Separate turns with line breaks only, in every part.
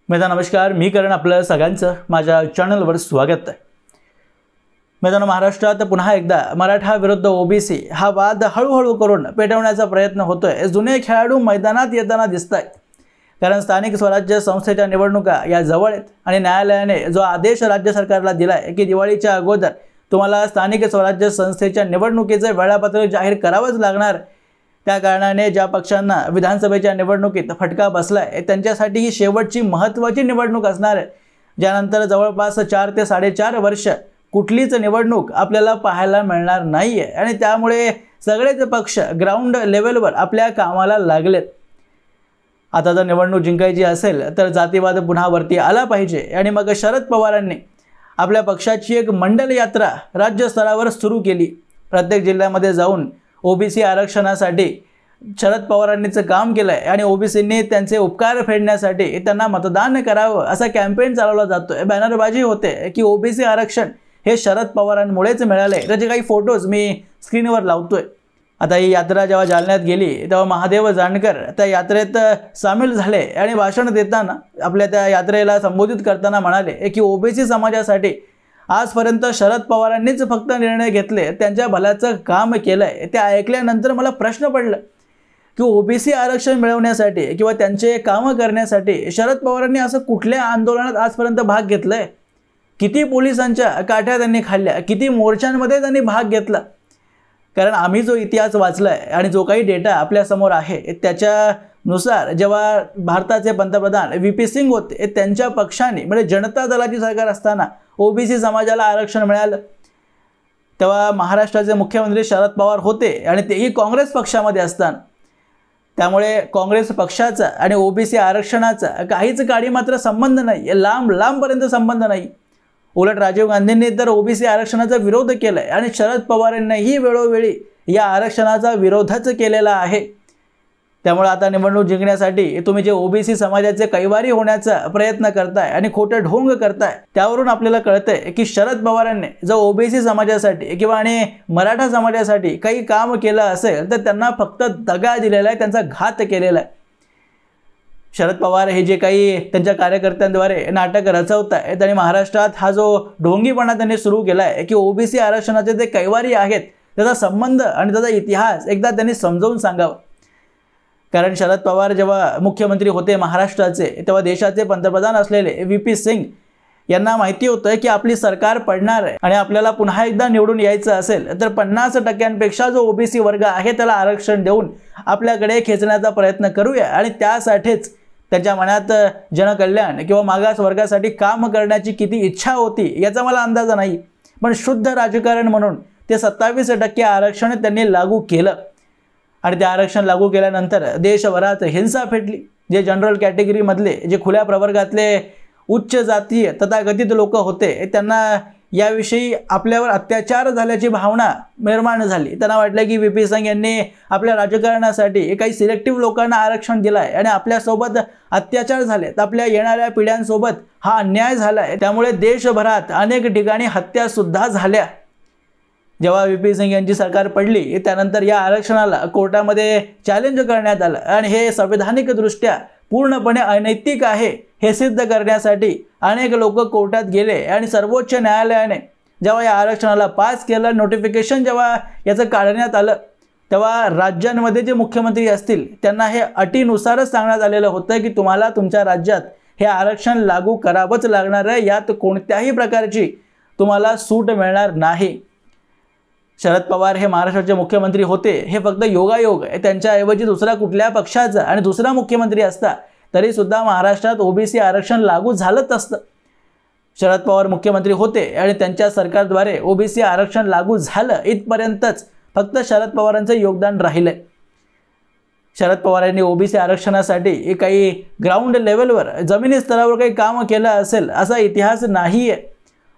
मित्रांनो नमस्कार, मी करण आपलं सगळ्यांचं माझ्या चॅनलवर स्वागत आहे। मित्रांनो महाराष्ट्रात पुन्हा एकदा मराठा विरुद्ध ओबीसी हा वाद हळूहळू करून पेटवण्याचा प्रयत्न होतोय। जुने खेळाडू मैदानात येताना दिसतायत, कारण स्थानिक स्वराज्य संस्थेच्या निवडणुका या जवळ आहेत आणि न्यायालयाने जो आदेश राज्य सरकारला दिलाय की दिवाळीच्या अगोदर तुम्हाला स्थानिक स्वराज्य संस्थेच्या निवडणुकीचे वेळापत्रक जाहीर करावंच लागणार। त्या कारणाने ज्या पक्षांना विधानसभेच्या निवडणुकीत फटका बसलाय त्यांच्यासाठी ही शेवटची महत्त्वाची निवडणूक असणार आहे, ज्यानंतर जवळपास 4 ते 4.5 वर्ष कुठलीच निवडणूक आपल्याला पाहायला मिळणार नाहीये आणि त्यामुळे सगळेच पक्ष ग्राउंड लेवलवर आपल्या कामाला लागलेत। आता जर निवडणूक जिंकायची असेल तर जातीवाद पुन्हा वरती आला पाहिजे आणि मग शरद पवारांनी आपल्या पक्षाची एक मंडल यात्रा राज्य स्तरावर सुरू केली। प्रत्येक जिल्ह्यामध्ये जाऊन ओबीसी आरक्षणासाठी शरद पवारांनीच काम केलंय आणि ओबीसींनी त्यांचे उपकार फेडण्यासाठी त्यांना मतदान करावं असा कॅम्पेन चालवला जातोय। बॅनरबाजी होते की ओबीसी आरक्षण हे शरद पवारांमुळेच मिळाले। त्याचे काही फोटोज मी स्क्रीनवर लावतोय। आता ही यात्रा जेव्हा जालन्यात गेली तेव्हा महादेव जानकर त्या यात्रेत सामील झाले आणि भाषण देताना आपल्या त्या यात्रेला संबोधित करताना म्हणाले की ओबीसी समाजासाठी आजपर्यंत शरद पवारांनीच फक्त निर्णय घेतले, त्यांच्या भल्याचं काम केलंय। ते ऐकल्यानंतर मला प्रश्न पडला की ओबीसी आरक्षण मिळवण्यासाठी किंवा त्यांचे काम करण्यासाठी शरद पवारांनी असं कुठल्या आंदोलनात आजपर्यंत भाग घेतलाय? किती पोलिसांच्या काठ्या त्यांनी खाल्ल्या, किती मोर्चांमध्ये त्यांनी भाग घेतला? कारण आम्ही जो इतिहास वाचलाय आणि जो काही डेटा आपल्या समोर आहे त्याच्यानुसार जेव्हा भारताचे पंतप्रधान VP सिंग होते त्यांच्या पक्षाने म्हणजे जनता दलाची सरकार असताना ओबीसी समाजाला आरक्षण मिळालं, तेव्हा महाराष्ट्राचे मुख्यमंत्री शरद पवार होते आणि तेही काँग्रेस पक्षामध्ये असताना। त्यामुळे काँग्रेस पक्षाचा आणि ओबीसी आरक्षणाचा काहीच काडी मात्र संबंध नाही, लांबपर्यंत संबंध नाही। उलट राजीव गांधींनी तर ओबीसी आरक्षणाचा विरोध केलाय आणि शरद पवारांनीही वेळोवेळी या आरक्षणाचा विरोधच केलेला आहे। त्यामुळे आता निवडणूक जिंकण्यासाठी तुम्ही जे ओबीसी समाजाचे कैवारी होण्याचा प्रयत्न करताय आणि खोटे ढोंग करताय त्यावरून आपल्याला कळतंय की शरद पवारांनी जो ओबीसी समाजासाठी किंवा आणि मराठा समाजासाठी काही काम केलं असेल तर त्यांना फक्त दगा दिलेला आहे, त्यांचा घात केलेला आहे। शरद पवार हे जे काही त्यांच्या कार्यकर्त्यांद्वारे नाटक रचवतायत आणि महाराष्ट्रात हा जो ढोंगीपणा त्यांनी सुरू केलाय की ओबीसी आरक्षणाचे जे कैवारी आहेत त्याचा संबंध आणि त्याचा इतिहास एकदा त्यांनी समजावून सांगावा। कारण शरद पवार जेव्हा मुख्यमंत्री होते महाराष्ट्राचे तेव्हा देशाचे पंतप्रधान असलेले VP सिंग यांना माहिती होतं की आपली सरकार पडणार आहे आणि आपल्याला पुन्हा एकदा निवडून यायचं असेल तर 50% जो ओबीसी वर्ग आहे त्याला आरक्षण देऊन आपल्याकडे खेचण्याचा प्रयत्न करूया आणि त्यासाठीच त्यांच्या मनात जनकल्याण किंवा मागास वर्गासाठी काम करण्याची किती इच्छा होती याचा मला अंदाज नाही, पण शुद्ध राजकारण म्हणून ते 27% आरक्षण त्यांनी लागू केलं आणि ते आरक्षण लागू केल्यानंतर देशभरात हिंसा पेटली। जे जनरल कॅटेगरीमधले जे खुल्या प्रवर्गातले उच्च जातीय तथाकथित लोक होते त्यांना याविषयी आपल्यावर अत्याचार झाल्याची भावना निर्माण झाली। त्यांना वाटलं की VP सिंग यांनी आपल्या राजकारणासाठी काही सिलेक्टिव्ह लोकांना आरक्षण दिलंय आणि आपल्यासोबत अत्याचार झालेत, आपल्या येणाऱ्या पिढ्यांसोबत हा अन्याय झालाय। त्यामुळे देशभरात अनेक ठिकाणी हत्या सुद्धा झाल्या। जेव्हा VP सिंग यांची सरकार पडली त्यानंतर या आरक्षणाला कोर्टामध्ये चॅलेंज करण्यात आलं आणि हे संवैधानिकदृष्ट्या पूर्णपणे अनैतिक आहे हे सिद्ध करण्यासाठी अनेक लोक कोर्टात गेले आणि सर्वोच्च न्यायालयाने जेव्हा या आरक्षणाला पास केलं, नोटिफिकेशन जेव्हा याचं काढण्यात आलं तेव्हा राज्यांमध्ये जे मुख्यमंत्री असतील त्यांना हे अटीनुसारच सांगण्यात आलेलं होतं की तुम्हाला तुमच्या राज्यात हे आरक्षण लागू करावंच लागणार आहे, यात कोणत्याही प्रकारची तुम्हाला सूट मिळणार नाही। शरद पवार हे महाराष्ट्राचे मुख्यमंत्री होते हे फक्त योगायोग आहे, त्यांच्याऐवजी दुसरा कुठल्या पक्षाचा आणि दुसरा मुख्यमंत्री असता तरी सुद्धा महाराष्ट्रात ओबीसी आरक्षण लागू झालंच असतं। शरद पवार मुख्यमंत्री होते आणि त्यांच्या सरकारद्वारे ओबीसी आरक्षण लागू झालं, इथपर्यंतच फक्त शरद पवारांचं योगदान राहिलंय। शरद पवारांनी ओबीसी आरक्षणासाठी काही ग्राउंड लेवलवर जमिनी स्तरावर काही काम केलं असेल असा इतिहास नाहीये।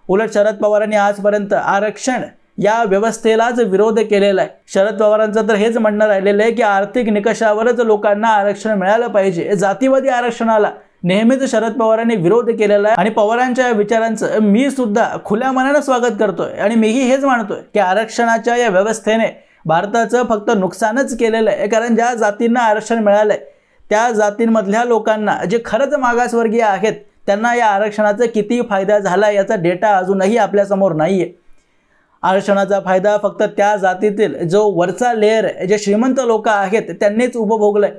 उलट शरद पवारांनी आजपर्यंत आरक्षण या व्यवस्थेलाच विरोध केलेला आहे। शरद पवारांचं तर हेच म्हणणं राहिलेलं आहे की आर्थिक निकषावरच लोकांना आरक्षण मिळालं पाहिजे। जातीवादी आरक्षणाला नेहमीच शरद पवारांनी विरोध केलेला आहे आणि पवारांच्या विचारांचं मी सुद्धा खुल्या मनाने स्वागत करतोय आणि मीही हेच मानतोय की आरक्षणाच्या या व्यवस्थेने भारताचं फक्त नुकसानच केलेलं आहे। कारण ज्या जातींना आरक्षण मिळालंय त्या जातींमधल्या लोकांना जे खरंच मागासवर्गीय आहेत त्यांना या आरक्षणाचा किती फायदा झाला याचा डेटा अजूनही आपल्यासमोर नाही आहे। आरक्षणाचा फायदा फक्त त्या जातीतील जो वरचा लेअर जे श्रीमंत लोक आहेत त्यांनीच उपभोगलाय।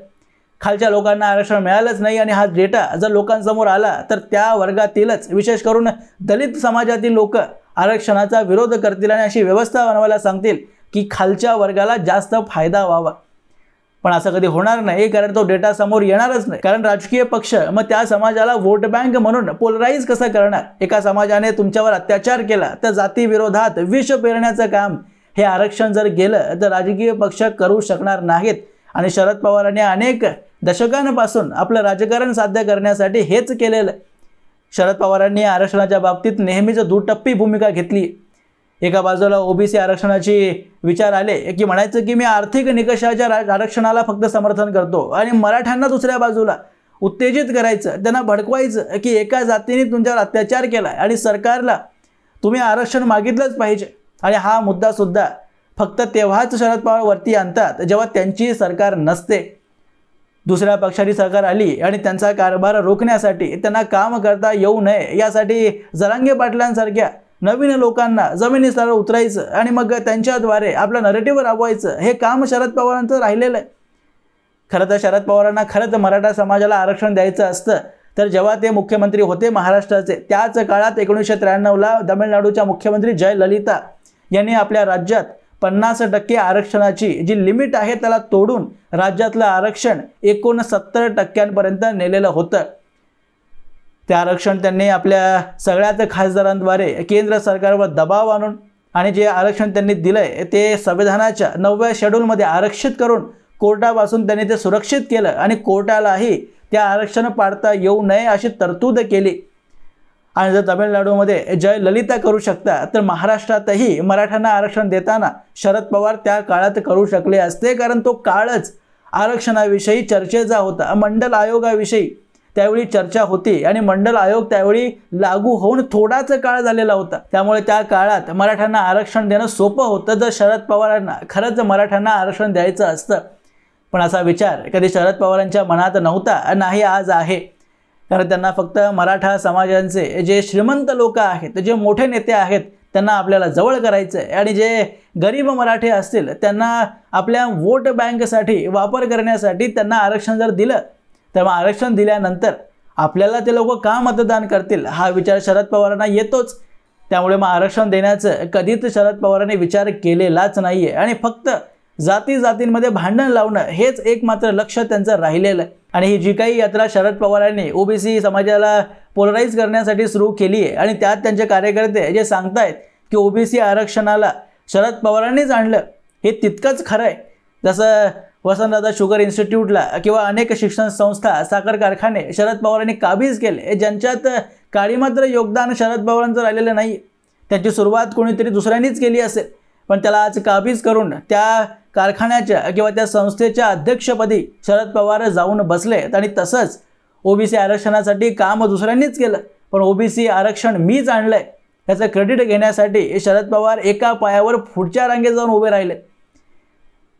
खालच्या लोकांना आरक्षण मिळालंच नाही आणि हा डेटा जर लोकांसमोर आला तर त्या वर्गातीलच विशेष करून दलित समाजातील लोक आरक्षणाचा विरोध करतील आणि अशी व्यवस्था बनवायला सांगतील की खालच्या वर्गाला जास्त फायदा व्हावा। पण असं कधी होणार नाही, कारण तो डेटा समोर येणारच नाही। कारण राजकीय पक्ष मग त्या समाजाला वोट बँक म्हणून पोलराईज कसं करणार? एका समाजाने तुमच्यावर अत्याचार केला तर जाती विरोधात विष पेरण्याचं काम हे आरक्षण जर गेलं तर राजकीय पक्ष करू शकणार नाहीत। आणि शरद पवारांनी अनेक दशकांपासून आपलं राजकारण साध्य करण्यासाठी हेच केलेलं। शरद पवारांनी आरक्षणाच्या बाबतीत नेहमीच दुटप्पी भूमिका घेतली। एका बाजूला ओबीसी आरक्षणाची विचार आले की म्हणायचं की मी आर्थिक निकषाच्या आरक्षणाला फक्त समर्थन करतो आणि मराठ्यांना दुसऱ्या बाजूला उत्तेजित करायचं, त्यांना भडकवायचं की एका जातीने तुमच्यावर अत्याचार केला आणि सरकारला तुम्ही आरक्षण मागितलंच पाहिजे। आणि हा मुद्दा सुद्धा फक्त तेव्हाच शरद पवार वरती आणतात जेव्हा त्यांची सरकार नसते। दुसऱ्या पक्षाची सरकार आली आणि त्यांचा कारभार रोखण्यासाठी त्यांना काम करता येऊ नये यासाठी जरांगे पाटलांसारख्या नवीन लोकांना जमिनीवर उतरायचं आणि मग त्यांच्याद्वारे आपलं नरेटिव्ह राबवायचं हे काम शरद पवारांचं राहिलेलं आहे। खरं तर शरद पवारांना खरंच मराठा समाजाला आरक्षण द्यायचं असतं तर जेव्हा ते मुख्यमंत्री होते महाराष्ट्राचे त्याच काळात 1993ला तामिळनाडूच्या मुख्यमंत्री जयललिता यांनी आपल्या राज्यात 50% आरक्षणाची जी लिमिट आहे त्याला तोडून राज्यातलं आरक्षण 69% नेलेलं होतं। ते आरक्षण त्यांनी आपल्या सगळ्याच खासदारांद्वारे केंद्र सरकारवर दबाव आणून आणि जे आरक्षण त्यांनी दिलंय ते संविधानाच्या 9व्या शेड्यूलमध्ये आरक्षित करून कोर्टापासून त्यांनी ते सुरक्षित केलं आणि कोर्टालाही त्या आरक्षण पाडता येऊ नये अशी तरतूद केली। आणि जर तामिळनाडूमध्ये जयललिता करू शकता तर महाराष्ट्रातही मराठ्यांना आरक्षण देताना शरद पवार त्या काळात करू शकले असते, कारण तो काळच आरक्षणाविषयी चर्चेचा होता। मंडल आयोगाविषयी त्यावेळी चर्चा होती आणि मंडल आयोग त्यावेळी लागू होऊन थोडाच काळ झालेला होता। त्यामुळे त्या काळात मराठ्यांना आरक्षण देणं सोपं होतं जर शरद पवारांना खरंच मराठ्यांना आरक्षण द्यायचं असतं। पण असा विचार कधी शरद पवारांच्या मनात नव्हता, नाही आज आहे। कारण त्यांना फक्त मराठा समाजाचे जे श्रीमंत लोक आहेत, जे मोठे नेते आहेत त्यांना आपल्याला जवळ करायचं आहे आणि जे गरीब मराठे असतील त्यांना आपल्या वोट बँकसाठी वापर करण्यासाठी त्यांना आरक्षण जर दिलं तर मग आरक्षण दिल्यानंतर आपल्याला ते लोक का मतदान करतील हा विचार शरद पवारांना येतोच। त्यामुळे मग आरक्षण देण्याचं कधीच शरद पवारांनी विचार केलेलाच नाही आहे आणि फक्त जातींमध्ये भांडण लावणं हेच एकमात्र लक्ष त्यांचं राहिलेलं आहे। आणि ही जी काही यात्रा शरद पवारांनी ओबीसी समाजाला पोलराईज करण्यासाठी सुरू केली आहे आणि त्यात त्यांचे कार्यकर्ते जे सांगतायत की ओबीसी आरक्षणाला शरद पवारांनीच आणलं हे तितकंच खरं आहे। जसं वसंतदादा शुगर इन्स्टिट्यूटला किंवा अनेक शिक्षण संस्था साखर कारखाने शरद पवारांनी काबीज केले, ज्यांच्यात काळी मात्र योगदान शरद पवारांचं राहिलेलं नाही। त्याची सुरुवात कोणीतरी दुसऱ्यांनीच केली असेल, पण त्याला आज काबीज करून त्या कारखान्याच्या किंवा त्या संस्थेच्या अध्यक्षपदी शरद पवार जाऊन बसलेत। आणि तसंच ओबीसी आरक्षणासाठी काम दुसऱ्यांनीच केलं, पण ओबीसी आरक्षण मीच आणलंय याचं क्रेडिट घेण्यासाठी शरद पवार एका पायावर पुढच्या रांगेत जाऊन उभे राहिले।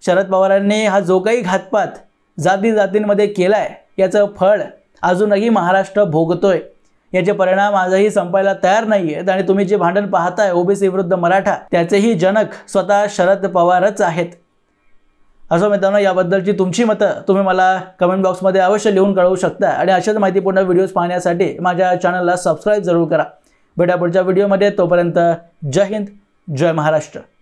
शरद पवारांनी हा जो काही घातपात जातींमध्ये केलाय याचं फळ अजूनही महाराष्ट्र भोगतोय। याचे परिणाम आजही संपायला तयार नाही आहेत आणि तुम्ही जे भांडण पाहताय ओबीसी विरुद्ध मराठा त्याचेही जनक स्वतः शरद पवारच आहेत। असं मित्रांनो, याबद्दलची तुमची मतं तुम्ही मला कमेंट बॉक्समध्ये अवश्य लिहून कळवू शकता आणि अशाच माहितीपूर्ण व्हिडिओज पाहण्यासाठी माझ्या चॅनलला सबस्क्राईब जरूर करा। भेटा पुढच्या व्हिडिओमध्ये, तोपर्यंत जय हिंद, जय महाराष्ट्र।